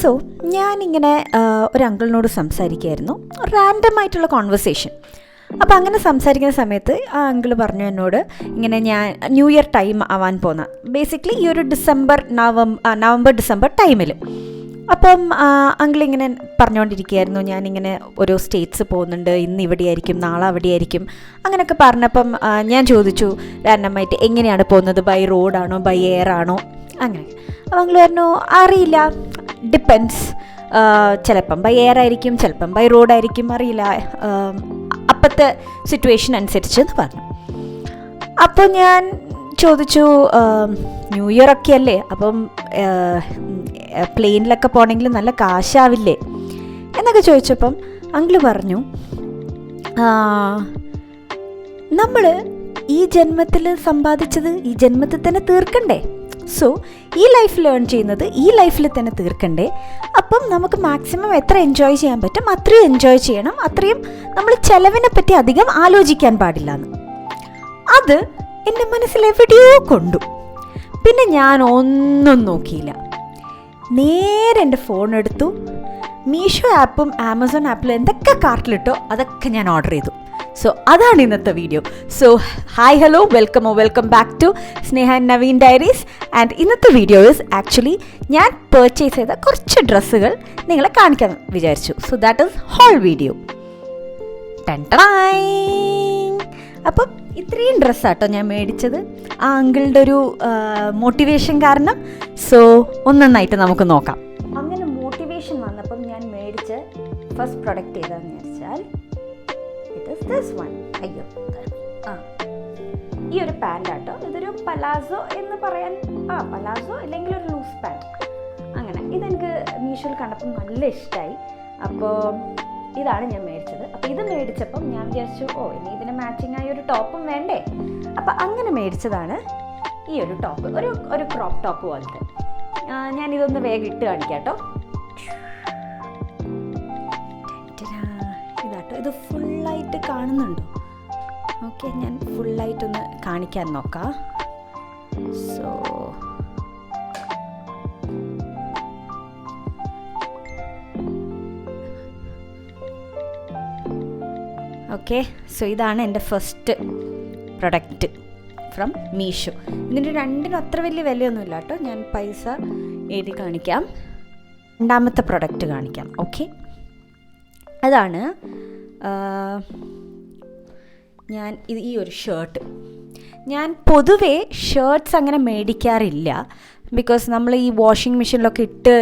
So ഞാനിങ്ങനെ ഒരു അങ്കിളിനോട് സംസാരിക്കുകയായിരുന്നു, റാൻഡമായിട്ടുള്ള കോൺവെർസേഷൻ. അപ്പോൾ അങ്ങനെ സംസാരിക്കുന്ന സമയത്ത് ആ അങ്കിള് പറഞ്ഞു എന്നോട്, ഇങ്ങനെ ഞാൻ ന്യൂ ഇയർ ടൈം ആവാൻ പോകുന്ന ബേസിക്കലി ഈ ഒരു നവംബർ ഡിസംബർ ടൈമിൽ. അപ്പം അങ്കിളിങ്ങനെ പറഞ്ഞുകൊണ്ടിരിക്കുകയായിരുന്നു, ഞാനിങ്ങനെ ഓരോ സ്റ്റേറ്റ്സ് പോകുന്നുണ്ട്, ഇന്ന് ഇവിടെ ആയിരിക്കും, നാളെ അവിടെ ആയിരിക്കും, അങ്ങനെയൊക്കെ പറഞ്ഞപ്പം ഞാൻ ചോദിച്ചു റാൻഡമായിട്ട് എങ്ങനെയാണ് പോകുന്നത്, ബൈ റോഡാണോ ബൈ എയർ ആണോ അങ്ങനെ. അപ്പം അങ്കിൾ പറഞ്ഞു അറിയില്ല, ഡിപ്പെൻസ്, ചിലപ്പം ബൈ എയർ ആയിരിക്കും, ചിലപ്പം ബൈ റോഡായിരിക്കും, അറിയില്ല, അപ്പോഴത്തെ സിറ്റുവേഷൻ അനുസരിച്ച് എന്ന് പറഞ്ഞു. അപ്പോൾ ഞാൻ ചോദിച്ചു ന്യൂ ഇയർ ഒക്കെ അല്ലേ, അപ്പം പ്ലെയിനിലൊക്കെ പോകണമെങ്കിൽ നല്ല കാശാവില്ലേ എന്നൊക്കെ ചോദിച്ചപ്പം അങ്കിള് പറഞ്ഞു, നമ്മൾ ഈ ജന്മത്തിൽ സമ്പാദിച്ചത് ഈ ജന്മത്തിൽ തന്നെ തീർക്കണ്ടേ, സോ ഈ ലൈഫിൽ ഏൺ ചെയ്യുന്നത് ഈ ലൈഫിൽ തന്നെ തീർക്കണ്ടേ, അപ്പം നമുക്ക് മാക്സിമം എത്ര എൻജോയ് ചെയ്യാൻ പറ്റും അത്രയും എൻജോയ് ചെയ്യണം, അത്രയും നമ്മൾ ചിലവിനെ പറ്റി അധികം ആലോചിക്കാൻ പാടില്ല എന്ന്. അത് എൻ്റെ മനസ്സിൽ എവിടെയോ കൊണ്ടു. പിന്നെ ഞാൻ ഒന്നും നോക്കിയില്ല, നേരെ എൻ്റെ ഫോൺ എടുത്തു, മീഷോ ആപ്പും ആമസോൺ ആപ്പിലും എന്തൊക്കെ കാർട്ടിലിട്ടോ അതൊക്കെ ഞാൻ ഓർഡർ ചെയ്തു. സോ അതാണ് ഇന്നത്തെ video. So hi hello, welcome back to Sneha and Naveen diaries. And ഇന്നത്തെ വീഡിയോ ഈസ് ആക്ച്വലി ഞാൻ പർച്ചേസ് ചെയ്ത കുറച്ച് ഡ്രസ്സുകൾ നിങ്ങളെ കാണിക്കാൻ വിചാരിച്ചു. So that is whole video. അപ്പം ഇത്രയും ഡ്രസ്സാട്ടോ ഞാൻ മേടിച്ചത്, ആ അങ്കിളുടെ ഒരു മോട്ടിവേഷൻ കാരണം. സോ ഒന്നൊന്നായിട്ട് നമുക്ക് നോക്കാം. അങ്ങനെ മോട്ടിവേഷൻ വന്നപ്പം ഞാൻ മേടിച്ച ഫസ്റ്റ് പ്രൊഡക്റ്റ് ഏതാണെന്ന് വെച്ചാൽ ദിസ് വൺ. അയ്യോ, ഈ ഒരു പാൻറ്റാട്ടോ. ഇതൊരു പലാസോ എന്ന് പറയാൻ, പലാസോ അല്ലെങ്കിൽ ഒരു ലൂസ് പാൻറ്റ് അങ്ങനെ. ഇതെനിക്ക് മീഷോയിൽ കണ്ടപ്പം നല്ല ഇഷ്ടമായി. അപ്പോൾ ഇതാണ് ഞാൻ മേടിച്ചത്. അപ്പോൾ ഇത് മേടിച്ചപ്പം ഞാൻ വിചാരിച്ചു, ഇനി ഇതിന് മാച്ചിങ് ആയ ഒരു ടോപ്പും വേണ്ടേ. അപ്പോൾ അങ്ങനെ മേടിച്ചതാണ് ഈ ഒരു ടോപ്പ്, ഒരു ക്രോപ്പ് ടോപ്പ് പോലത്തെ. ഞാനിതൊന്ന് വേഗം ഇട്ട് കാണിക്കാം കേട്ടോ. ഇതാട്ടോ, ഇത് ഫുള്ളായിട്ട് കാണുന്നുണ്ടോ? ഓക്കെ, ഞാൻ ഫുള്ളായിട്ടൊന്ന് കാണിക്കാൻ നോക്കാം. സോ ഓക്കെ, സോ ഇതാണ് എൻ്റെ ഫസ്റ്റ് പ്രൊഡക്റ്റ് ഫ്രം മീഷോ. ഇതിൻ്റെ രണ്ടിനും അത്ര വലിയ വിലയൊന്നുമില്ല കേട്ടോ, ഞാൻ പൈസ എഴുതി കാണിക്കാം. രണ്ടാമത്തെ പ്രൊഡക്റ്റ് കാണിക്കാം. ഓക്കെ, അതാണ് ഞാൻ ഈ ഒരു ഷർട്ട്. ഞാൻ പൊതുവേ ഷർട്ട്സ് അങ്ങനെ മേടിക്കാറില്ല, ബിക്കോസ് നമ്മൾ ഈ വാഷിംഗ് മെഷീനിലൊക്കെ ഇട്ട്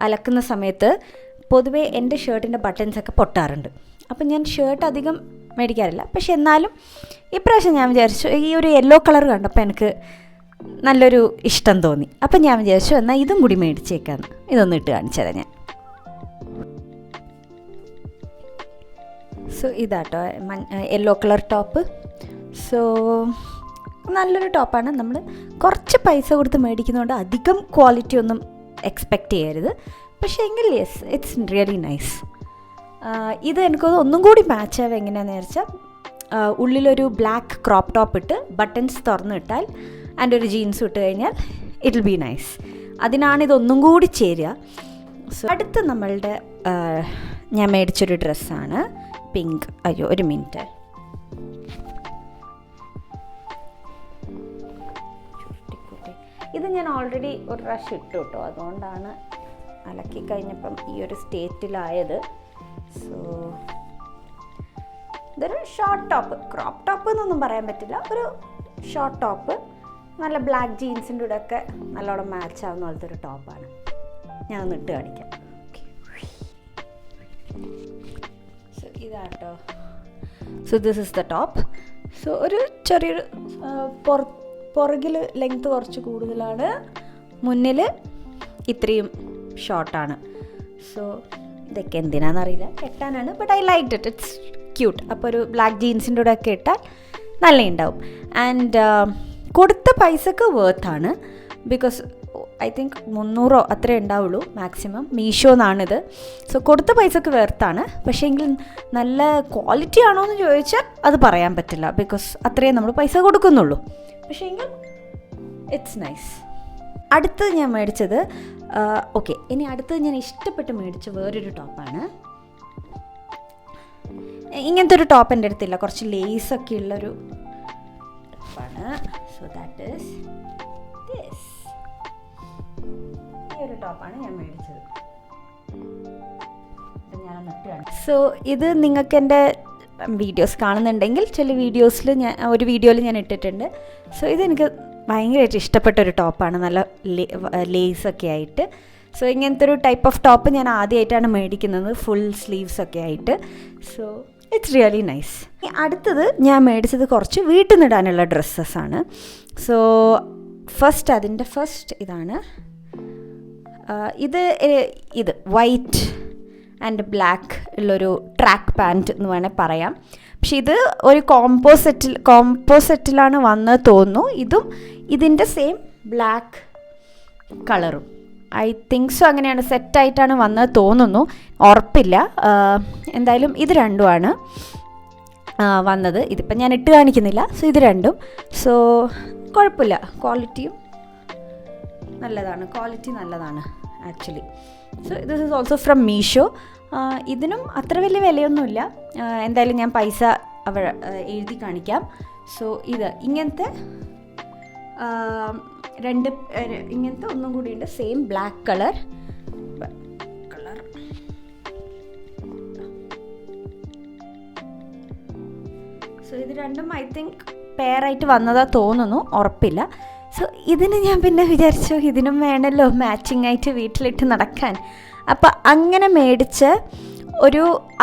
അലക്കുന്ന സമയത്ത് പൊതുവേ എൻ്റെ ഷർട്ടിൻ്റെ ബട്ടൺസൊക്കെ പൊട്ടാറുണ്ട്. അപ്പം ഞാൻ ഷർട്ട് അധികം മേടിക്കാറില്ല. പക്ഷെ എന്നാലും ഇപ്രാവശ്യം ഞാൻ വിചാരിച്ചു, ഈ ഒരു യെല്ലോ കളർ കണ്ടപ്പോൾ എനിക്ക് നല്ലൊരു ഇഷ്ടം തോന്നി. അപ്പം ഞാൻ വിചാരിച്ചു എന്നാൽ ഇതും കൂടി മേടിച്ചേക്കാന്ന്. ഇതൊന്നും ഇട്ട് കാണിച്ചു തരാം ഞാൻ. സോ ഇതാട്ടോ യെല്ലോ കളർ ടോപ്പ്. സോ നല്ലൊരു ടോപ്പാണ്. നമ്മൾ കുറച്ച് പൈസ കൊടുത്ത് മേടിക്കുന്നതുകൊണ്ട് അധികം ക്വാളിറ്റി ഒന്നും എക്സ്പെക്റ്റ് ചെയ്യരുത്. പക്ഷേ എങ്കിൽ യെസ്, ഇറ്റ്സ് റിയലി നൈസ്. ഇത് എനിക്കത് ഒന്നും കൂടി മാച്ച് ആവുക എങ്ങനെയാണെന്ന് വെച്ചാൽ, ഉള്ളിലൊരു ബ്ലാക്ക് ക്രോപ്പ് ടോപ്പ് ഇട്ട് ബട്ടൺസ് തുറന്നിട്ടാൽ ആൻഡ് ഒരു ജീൻസ് ഇട്ട് കഴിഞ്ഞാൽ ഇറ്റ് വിൽ ബി നൈസ്. അതിനാണ് ഇതൊന്നും കൂടി ചേരുക. സോ അടുത്ത് നമ്മളുടെ ഞാൻ മേടിച്ചൊരു ഡ്രസ്സാണ് പിങ്ക്. അയ്യോ, ഒരു മിനിറ്റ്. ഇത് ഞാൻ ഓൾറെഡി ഒരു പ്രാവശ്യം ഇട്ടു കേട്ടോ, അതുകൊണ്ടാണ് അലക്കി കഴിഞ്ഞപ്പം ഈ ഒരു സ്റ്റേറ്റിലായത്. സോ ഇതൊരു ഷോർട്ട് ടോപ്പ്, ക്രോപ്പ് ടോപ്പ് എന്നൊന്നും പറയാൻ പറ്റില്ല, ഒരു ഷോർട്ട് ടോപ്പ്. നല്ല ബ്ലാക്ക് ജീൻസിൻ്റെ കൂടെ ഒക്കെ നല്ലോണം മാച്ച് ആവുന്ന പോലത്തെ ഒരു ടോപ്പാണ്. ഞാൻ ഒന്ന് ഇട്ട് കാണിക്കാം. സോ ഇതാട്ടോ. So this is the top. So ഒരു ചെറിയൊരു പുറകിൽ ലെങ്ത്ത് കുറച്ച് കൂടുതലാണ്, മുന്നിൽ ഇത്രയും ഷോർട്ടാണ്. സോ ഇതൊക്കെ എന്തിനാണെന്നറിയില്ല, കെട്ടാനാണ്. But I like it, it's cute. അപ്പോൾ ഒരു ബ്ലാക്ക് ജീൻസിൻ്റെ കൂടെ ഒക്കെ ഇട്ടാൽ നല്ല ഉണ്ടാവും. ആൻഡ് കൊടുത്ത പൈസക്ക് വേർത്താണ്, ബിക്കോസ് ഐ തിങ്ക് 300 അത്രേ ഉണ്ടാവുള്ളൂ മാക്സിമം. മീഷോന്നാണിത്. സോ കൊടുത്ത പൈസക്ക് വേർത്താണ്. പക്ഷേ എങ്കിൽ നല്ല ക്വാളിറ്റി ആണോ എന്ന് ചോദിച്ചാൽ അത് പറയാൻ പറ്റില്ല, ബിക്കോസ് അത്രയും നമ്മൾ പൈസ കൊടുക്കുന്നുള്ളൂ. പക്ഷേ എങ്കിൽ ഇറ്റ്സ് നൈസ്. അടുത്തത് ഞാൻ മേടിച്ചത് ഓക്കെ, ഇനി അടുത്തത് ഞാൻ ഇഷ്ടപ്പെട്ട് മേടിച്ച വേറൊരു ടോപ്പാണ്. ഇങ്ങനത്തെ ഒരു ടോപ്പ് എൻ്റെ അടുത്തില്ല, കുറച്ച് ലേസൊക്കെ ഉള്ളൊരു ടോപ്പാണ്. So that is this. ഈ ഒരു ടോപ്പാണ് ഞാൻ മേടിച്ചത്. സോ ഇത് നിങ്ങൾക്ക് എൻ്റെ വീഡിയോസ് കാണുന്നുണ്ടെങ്കിൽ ചില വീഡിയോസിൽ ഒരു വീഡിയോയിൽ ഞാൻ ഇട്ടിട്ടുണ്ട്. സോ ഇതെനിക്ക് ഭയങ്കരമായിട്ട് ഇഷ്ടപ്പെട്ടൊരു ടോപ്പാണ്, നല്ല ലേസൊക്കെ ആയിട്ട്. സോ ഇങ്ങനത്തെ ഒരു ടൈപ്പ് ഓഫ് ടോപ്പ് ഞാൻ ആദ്യമായിട്ടാണ് മേടിക്കുന്നത്, ഫുൾ സ്ലീവ്സൊക്കെ ആയിട്ട്. So it's really nice. അടുത്തത് ഞാൻ മേടിച്ചത് കുറച്ച് വീട്ടിൽ നിന്നിടാനുള്ള ഡ്രസ്സസ്സാണ്. സോ അതിൻ്റെ ഫസ്റ്റ് ഇതാണ്. ഇത് വൈറ്റ് ആൻഡ് ബ്ലാക്ക് ഉള്ളൊരു ട്രാക്ക് പാൻറ്റ് എന്ന് വേണേൽ പറയാം. പക്ഷെ ഇത് ഒരു കോമ്പോസെറ്റിലാണ് വന്നത് തോന്നുന്നു. ഇതും ഇതിൻ്റെ സെയിം ബ്ലാക്ക് കളറും ഐ തിങ്ക് സോ, അങ്ങനെയാണ് സെറ്റായിട്ടാണ് വന്നത് തോന്നുന്നു, ഉറപ്പില്ല. എന്തായാലും ഇത് രണ്ടുമാണ് വന്നത്. ഇതിപ്പം ഞാൻ ഇട്ട് കാണിക്കുന്നില്ല. സോ ഇത് രണ്ടും സോ കുഴപ്പമില്ല, ക്വാളിറ്റി നല്ലതാണ് actually. So this is also from Meesho. ഇതിനും അത്ര വലിയ വിലയൊന്നുമില്ല. എന്തായാലും ഞാൻ പൈസ എഴുതി കാണിക്കാം. സോ ഇങ്ങനത്തെ ഇങ്ങനത്തെ ഒന്നും കൂടി ഉണ്ട്, സെയിം ബ്ലാക്ക് കളർ. സോ ഇത് രണ്ടും ഐ തിങ്ക് പെയറായിട്ട് വന്നതാ തോന്നുന്നു, ഉറപ്പില്ല. സോ ഇതിന് ഞാൻ പിന്നെ വിചാരിച്ചു ഇതിനും വേണമല്ലോ മാച്ചിങ് ആയിട്ട് വീട്ടിലിട്ട് നടക്കാൻ. അപ്പം അങ്ങനെ മേടിച്ച്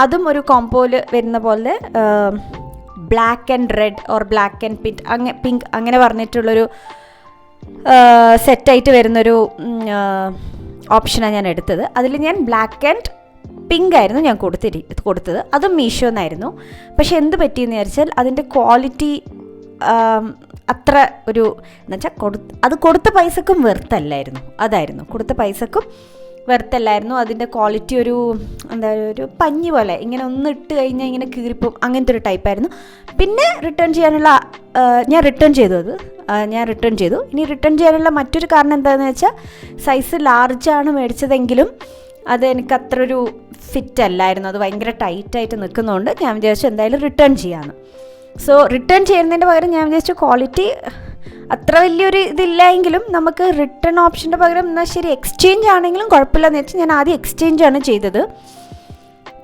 അതും ഒരു കോമ്പോയിൽ വരുന്ന പോലെ black and red or black and pink അങ്ങനെ പറഞ്ഞിട്ടുള്ളൊരു സെറ്റായിട്ട് വരുന്നൊരു ഓപ്ഷനാണ് ഞാൻ എടുത്തത്. അതിൽ ഞാൻ ബ്ലാക്ക് ആൻഡ് പിങ്ക് ആയിരുന്നു ഞാൻ കൊടുത്തത്. അതും മീഷോന്നായിരുന്നു. പക്ഷെ എന്ത് പറ്റിയെന്ന് വിചാരിച്ചാൽ അതിൻ്റെ ക്വാളിറ്റി അത്ര ഒരു എന്നുവെച്ചാൽ അത് കൊടുത്ത പൈസക്കും കൊടുത്ത പൈസക്കും വെർത്തല്ലായിരുന്നു. അതിൻ്റെ ക്വാളിറ്റി ഒരു പഞ്ഞി പോലെ ഇങ്ങനെ ഒന്ന് ഇട്ട് കഴിഞ്ഞാൽ ഇങ്ങനെ കീറിപ്പോവും, അങ്ങനത്തെ ഒരു ടൈപ്പായിരുന്നു. പിന്നെ ഞാൻ റിട്ടേൺ ചെയ്തു. ഇനി റിട്ടേൺ ചെയ്യാനുള്ള മറ്റൊരു കാരണം എന്താണെന്ന് വെച്ചാൽ സൈസ് ലാർജാണ് മേടിച്ചതെങ്കിലും അത് എനിക്ക് അത്ര ഒരു ഫിറ്റ് അല്ലായിരുന്നു. അത് ഭയങ്കര ടൈറ്റായിട്ട് നിൽക്കുന്നതുകൊണ്ട് ഞാൻ വിചാരിച്ചു എന്തായാലും റിട്ടേൺ ചെയ്യാമെന്ന്. സോ റിട്ടേൺ ചെയ്യുന്നതിൻ്റെ പകരം ഞാൻ വിചാരിച്ചു ക്വാളിറ്റി അത്ര വലിയൊരു ഇതില്ലായെങ്കിലും നമുക്ക് റിട്ടേൺ ഓപ്ഷൻ്റെ പകരം എന്നാൽ ശരി എക്സ്ചേഞ്ച് ആണെങ്കിലും കുഴപ്പമില്ലെന്ന് വെച്ചാൽ ഞാൻ ആദ്യം എക്സ്ചേഞ്ചാണ് ചെയ്തത്.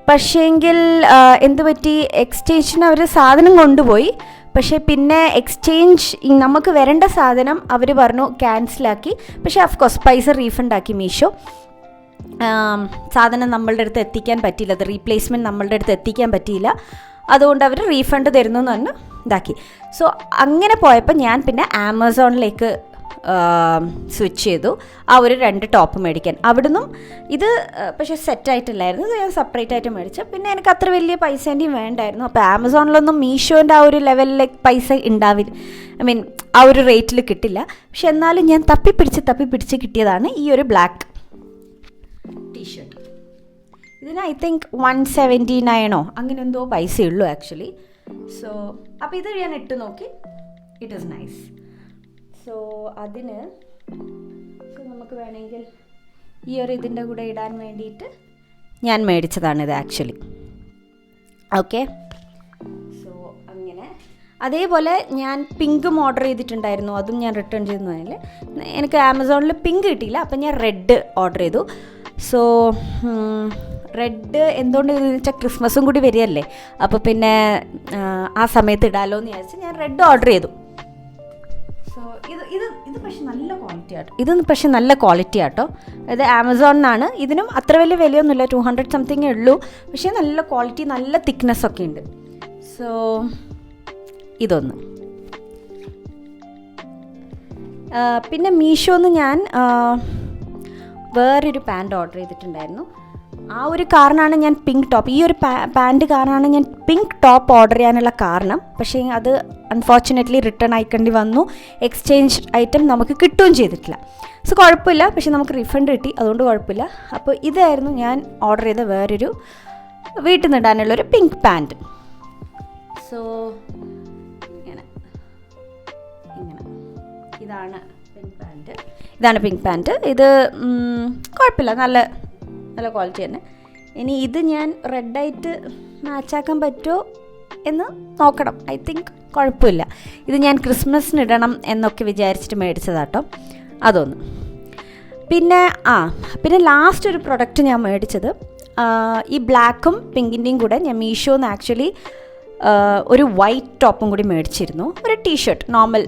പക്ഷേങ്കിൽ എന്ത് പറ്റി, എക്സ്ചേഞ്ചിന് അവർ സാധനം കൊണ്ടുപോയി. പക്ഷേ പിന്നെ എക്സ്ചേഞ്ച് നമുക്ക് വരേണ്ട സാധനം അവർ പറഞ്ഞു ക്യാൻസലാക്കി. പക്ഷേ ഓഫ്കോഴ്സ് പൈസ റീഫണ്ട് ആക്കി മീഷോ. സാധനം നമ്മളുടെ അടുത്ത് എത്തിക്കാൻ പറ്റിയില്ല, അത് റീപ്ലേസ്മെൻറ്റ് നമ്മളുടെ അടുത്ത് എത്തിക്കാൻ പറ്റിയില്ല. അതുകൊണ്ട് അവർ റീഫണ്ട് തരുന്നു എന്ന് പറഞ്ഞ് ഇതാക്കി. സോ അങ്ങനെ പോയപ്പോൾ ഞാൻ പിന്നെ ആമസോണിലേക്ക് സ്വിച്ച് ചെയ്തു ആ ഒരു 2 ടോപ്പ് മേടിക്കാൻ. അവിടുന്നും ഇത് പക്ഷേ സെറ്റായിട്ടില്ലായിരുന്നു, ഇത് ഞാൻ സെപ്പറേറ്റ് ആയിട്ട് മേടിച്ചു. പിന്നെ എനിക്ക് അത്ര വലിയ പൈസേൻ്റെയും വേണ്ടായിരുന്നു. അപ്പോൾ ആമസോണിലൊന്നും മീഷോൻ്റെ ആ ഒരു ലെവലിലേക്ക് പൈസ ഉണ്ടാവില്ല, ആ ഒരു റേറ്റിൽ കിട്ടില്ല. പക്ഷെ എന്നാലും ഞാൻ തപ്പിപ്പിടിച്ച് കിട്ടിയതാണ് ഈ ഒരു ബ്ലാക്ക് ടീഷർട്ട്. ഇതിന് ഐ തിങ്ക് 179 അങ്ങനെ എന്തോ പൈസയുള്ളൂ ആക്ച്വലി. സോ അപ്പോൾ ഇത് ഞാൻ ഇട്ട് നോക്കി, ഇറ്റ് ഈസ് നൈസ്. സോ അതിന് നമുക്ക് വേണമെങ്കിൽ ഈ ഒരു ഇതിൻ്റെ കൂടെ ഇടാൻ വേണ്ടിയിട്ട് ഞാൻ മേടിച്ചതാണിത് ആക്ച്വലി. ഓക്കെ, സോ അങ്ങനെ. അതേപോലെ ഞാൻ പിങ്കും ഓർഡർ ചെയ്തിട്ടുണ്ടായിരുന്നു, അതും ഞാൻ റിട്ടേൺ ചെയ്തെന്ന്. എനിക്ക് ആമസോണിൽ പിങ്ക് കിട്ടിയില്ല, അപ്പം ഞാൻ റെഡ് ഓർഡർ ചെയ്തു. സോ റെഡ് എന്തുകൊണ്ടെന്ന് വെച്ചാൽ ക്രിസ്മസും കൂടി വരികയല്ലേ, അപ്പോൾ പിന്നെ ആ സമയത്ത് ഇടാമല്ലോ എന്ന് വിചാരിച്ച് ഞാൻ റെഡ് ഓർഡർ ചെയ്തു. സോ ഇത് പക്ഷേ നല്ല ക്വാളിറ്റി ആട്ടോ. ഇത് ആമസോണിനാണ്. ഇതിനും അത്ര വലിയ വിലയൊന്നുമില്ല, 200 സംതിങ്ങേ ഉള്ളൂ. പക്ഷേ നല്ല ക്വാളിറ്റി, നല്ല തിക്നെസ് ഒക്കെ ഉണ്ട്. സോ ഇതൊന്ന്. പിന്നെ മീഷോന്ന് ഞാൻ വേറൊരു പാൻറ് ഓർഡർ ചെയ്തിട്ടുണ്ടായിരുന്നു. ആ ഒരു കാരണമാണ് ഞാൻ പിങ്ക് ടോപ്പ്, ഈ ഒരു പാൻറ് കാരണമാണ് ഞാൻ പിങ്ക് ടോപ്പ് ഓർഡർ ചെയ്യാനുള്ള കാരണം. പക്ഷേ അത് അൺഫോർച്ചുനേറ്റ്ലി റിട്ടേൺ അയക്കേണ്ടി വന്നു. എക്സ്ചേഞ്ച് ഐറ്റം നമുക്ക് കിട്ടുകയും ചെയ്തിട്ടില്ല. സോ കുഴപ്പമില്ല, പക്ഷേ നമുക്ക് റീഫണ്ട് കിട്ടി, അതുകൊണ്ട് കുഴപ്പമില്ല. അപ്പോൾ ഇതായിരുന്നു ഞാൻ ഓർഡർ ചെയ്ത വേറൊരു വീട്ടിൽ നിന്നിടാനുള്ളൊരു പിങ്ക് പാൻറ്. സോ ഇങ്ങനെ ഇതാണ് പിങ്ക് പാൻറ്. ഇതാണ് പിങ്ക് പാൻറ്റ്. ഇത് കുഴപ്പമില്ല, നല്ല നല്ല ക്വാളിറ്റി തന്നെ. ഇനി ഇത് ഞാൻ റെഡായിട്ട് മാച്ചാക്കാൻ പറ്റുമോ എന്ന് നോക്കണം. ഐ തിങ്ക് കുഴപ്പമില്ല. ഇത് ഞാൻ ക്രിസ്മസിന് ഇടണം എന്നൊക്കെ വിചാരിച്ചിട്ട് മേടിച്ചതാട്ടോ. അതൊന്ന്. പിന്നെ ലാസ്റ്റ് ഒരു പ്രൊഡക്റ്റ് ഞാൻ മേടിച്ചത് ഈ ബ്ലാക്കും പിങ്കിൻ്റെയും കൂടെ ഞാൻ മീഷോന്ന് ആക്ച്വലി ഒരു വൈറ്റ് ടോപ്പും കൂടി മേടിച്ചിരുന്നു. ഒരു ടീഷർട്ട്, നോർമൽ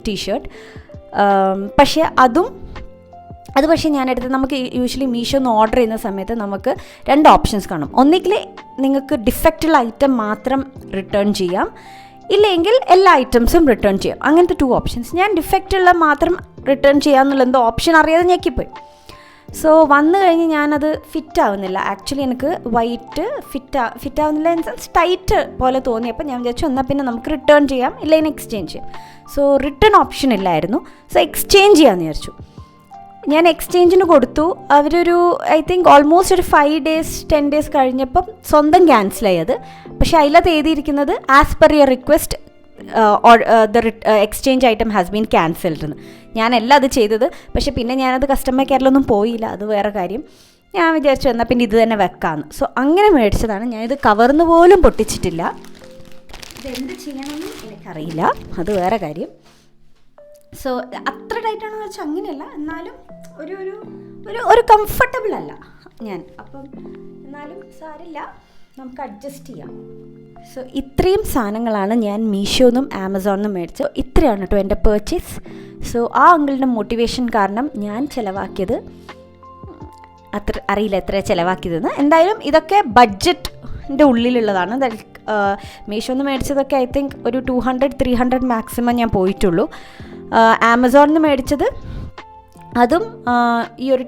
ടീഷർട്ട്. പക്ഷേ അത് പക്ഷേ ഞാനെടുത്ത്, നമുക്ക് യൂഷ്വലി മീഷോന്ന് ഓർഡർ ചെയ്യുന്ന സമയത്ത് നമുക്ക് 2 ഓപ്ഷൻസ് കാണും. ഒന്നുകിൽ നിങ്ങൾക്ക് ഡിഫക്റ്റുള്ള ഐറ്റം മാത്രം റിട്ടേൺ ചെയ്യാം, ഇല്ലെങ്കിൽ എല്ലാ ഐറ്റംസും റിട്ടേൺ ചെയ്യാം. അങ്ങനത്തെ 2 ഓപ്ഷൻസ്. ഞാൻ ഡിഫക്റ്റുള്ള മാത്രം റിട്ടേൺ ചെയ്യാമെന്നുള്ള എന്തോ ഓപ്ഷൻ അറിയാതെ ഞെക്കിപ്പോയി. സോ വന്നു കഴിഞ്ഞ് ഞാനത് ഫിറ്റ് ആവുന്നില്ല. ആക്ച്വലി എനിക്ക് വൈറ്റ് ഫിറ്റ് ആവുന്നില്ല, ഇൻ സെൻസ് ടൈറ്റ് പോലെ തോന്നിയപ്പോൾ ഞാൻ വിചാരിച്ചു എന്നാൽ പിന്നെ നമുക്ക് റിട്ടേൺ ചെയ്യാം, ഇല്ലെങ്കിൽ എക്സ്ചേഞ്ച് ചെയ്യാം. സോ റിട്ടേൺ ഓപ്ഷൻ ഇല്ലായിരുന്നു. സോ എക്സ്ചേഞ്ച് ചെയ്യാമെന്ന് വിചാരിച്ചു. ഞാൻ എക്സ്ചേഞ്ചിന് കൊടുത്തു. അവരൊരു ഐ തിങ്ക് ഓൾമോസ്റ്റ് ഒരു 5 days 10 days കഴിഞ്ഞപ്പം സ്വന്തം ക്യാൻസലായി അത്. പക്ഷേ അതിലത് എഴുതിയിരിക്കുന്നത് as per your request exchange item has been cancelled എന്ന്. ഞാനല്ല അത് ചെയ്തത്. പക്ഷേ പിന്നെ ഞാനത് കസ്റ്റമർ കെയറിലൊന്നും പോയില്ല, അത് വേറെ കാര്യം. ഞാൻ വിചാരിച്ചു എന്നാൽ പിന്നെ ഇത് തന്നെ വെക്കാമെന്ന്. സോ അങ്ങനെ മേടിച്ചതാണ്. ഞാനിത് കവർന്ന് പോലും പൊട്ടിച്ചിട്ടില്ല. ഇതെന്ത് ചെയ്യണമെന്ന് എനിക്കറിയില്ല, അത് വേറെ കാര്യം. സോ അത്ര ടൈറ്റാണെന്ന് വെച്ചാൽ അങ്ങനെയല്ല, എന്നാലും ഒരു കംഫർട്ടബിൾ അല്ല ഞാൻ. അപ്പം എന്നാലും സാരില്ല, നമുക്ക് അഡ്ജസ്റ്റ് ചെയ്യാം. സോ ഇത്രയും സാധനങ്ങളാണ് ഞാൻ മീഷോന്നും ആമസോണിന്നും മേടിച്ചത്. ഇത്രയാണ് കേട്ടോ എൻ്റെ പർച്ചേസ്. സോ ആ അങ്കിളിൻ്റെ മോട്ടിവേഷൻ കാരണം ഞാൻ ചിലവാക്കിയത് അറിയില്ല എത്ര ചിലവാക്കിയതെന്ന്. എന്തായാലും ഇതൊക്കെ ബഡ്ജറ്റിൻ്റെ ഉള്ളിലുള്ളതാണ്. മീഷോന്ന് മേടിച്ചതൊക്കെ ഐ തിങ്ക് ഒരു 200-300 മാക്സിമം ഞാൻ പോയിട്ടുള്ളൂ. ആമസോണിൽ നിന്ന് മേടിച്ചത് അതും ഈ ഒരു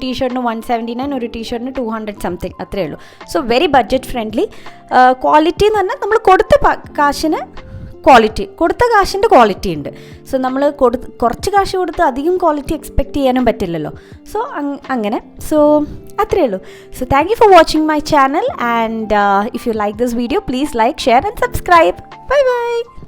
ടീഷർട്ടിന് 179, ഒരു ടീഷർട്ടിന് 200 സംതിങ്, അത്രയേ ഉള്ളൂ. So very budget friendly. Quality എന്ന് പറഞ്ഞാൽ നമ്മൾ കൊടുത്ത കാശിന് ക്വാളിറ്റി ഉണ്ട്. സോ നമ്മൾ കുറച്ച് കാശ് കൊടുത്ത് അധികം ക്വാളിറ്റി എക്സ്പെക്റ്റ് ചെയ്യാനും പറ്റില്ലല്ലോ. സോ അങ്ങനെ. സോ അത്രയേ ഉള്ളൂ. So thank you for watching my channel, and if you like this video please like, share and subscribe. Bye bye.